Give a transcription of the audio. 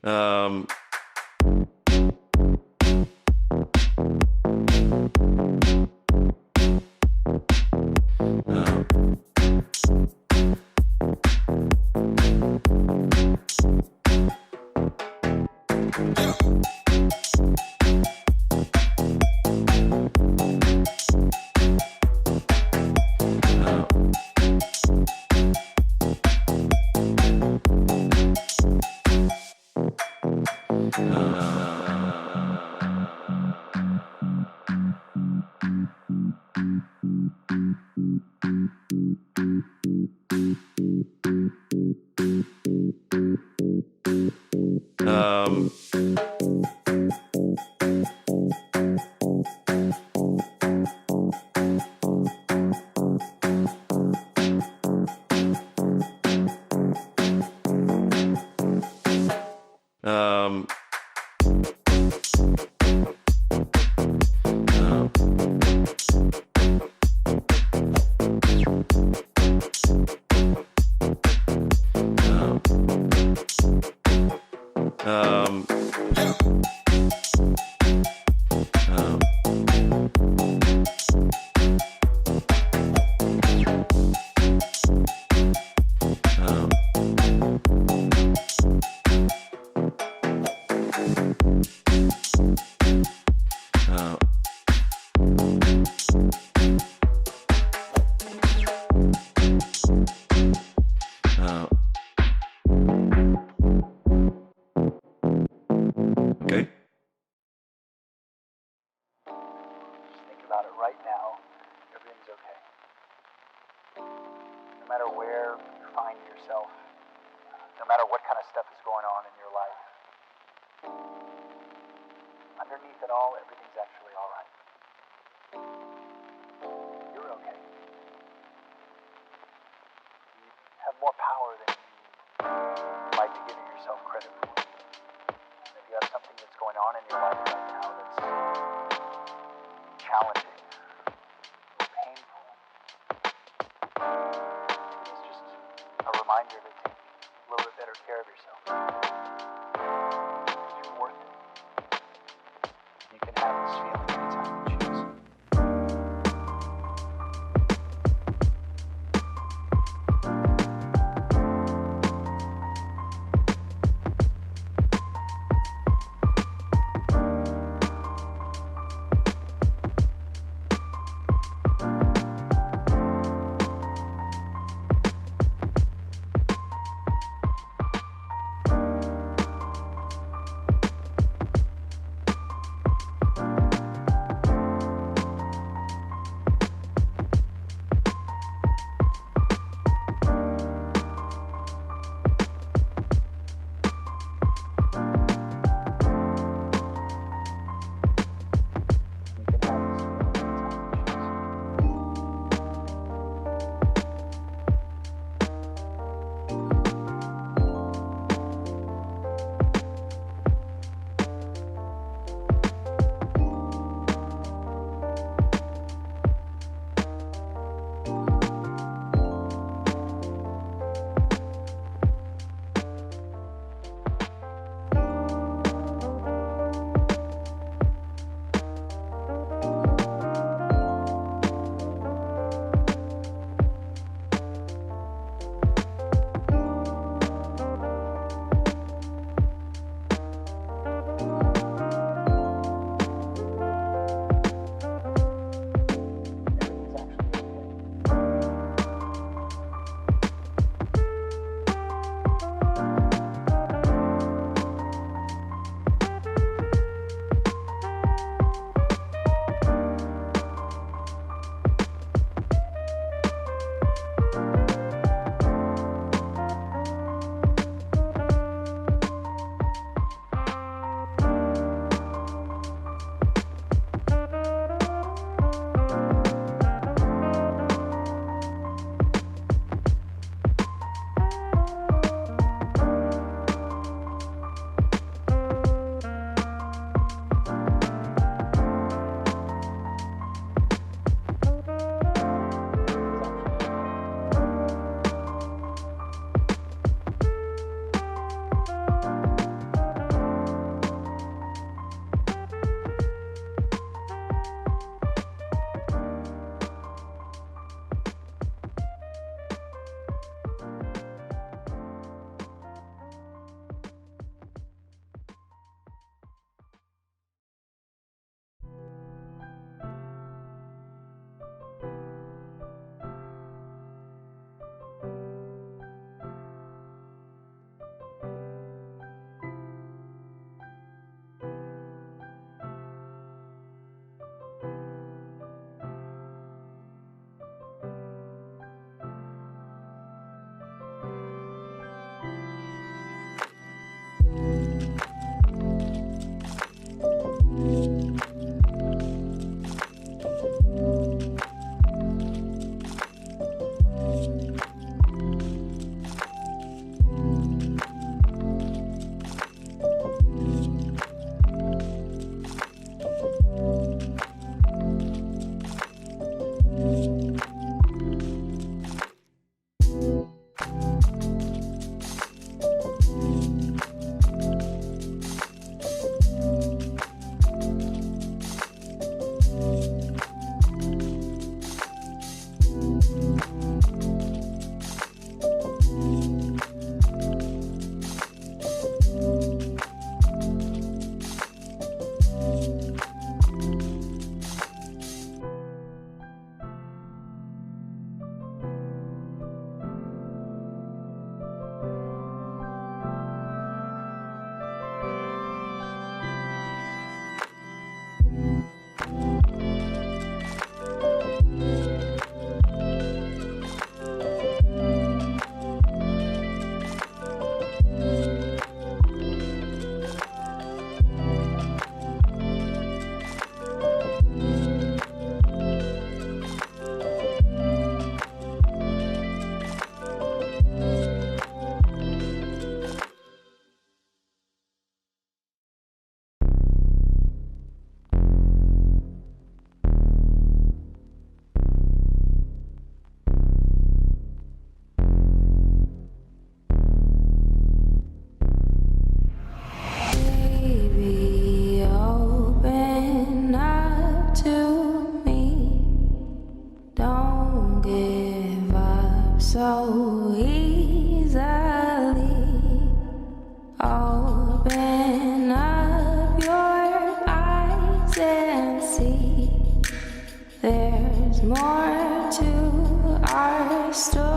Um, um, um, um, okay. Just think about it right now. Everything's okay. No matter where you find yourself, no matter what kind of stuff is going on in your life, underneath it all, everything's actually all right. You're okay. You have more power than you might be giving yourself credit for. And if you have something that's going on in your life right now that's challenging or painful, it's just a reminder to take a little bit better care of yourself. You're worth it. You can have this feeling anytime you choose. so easily. Open up your eyes and see there's more to our story.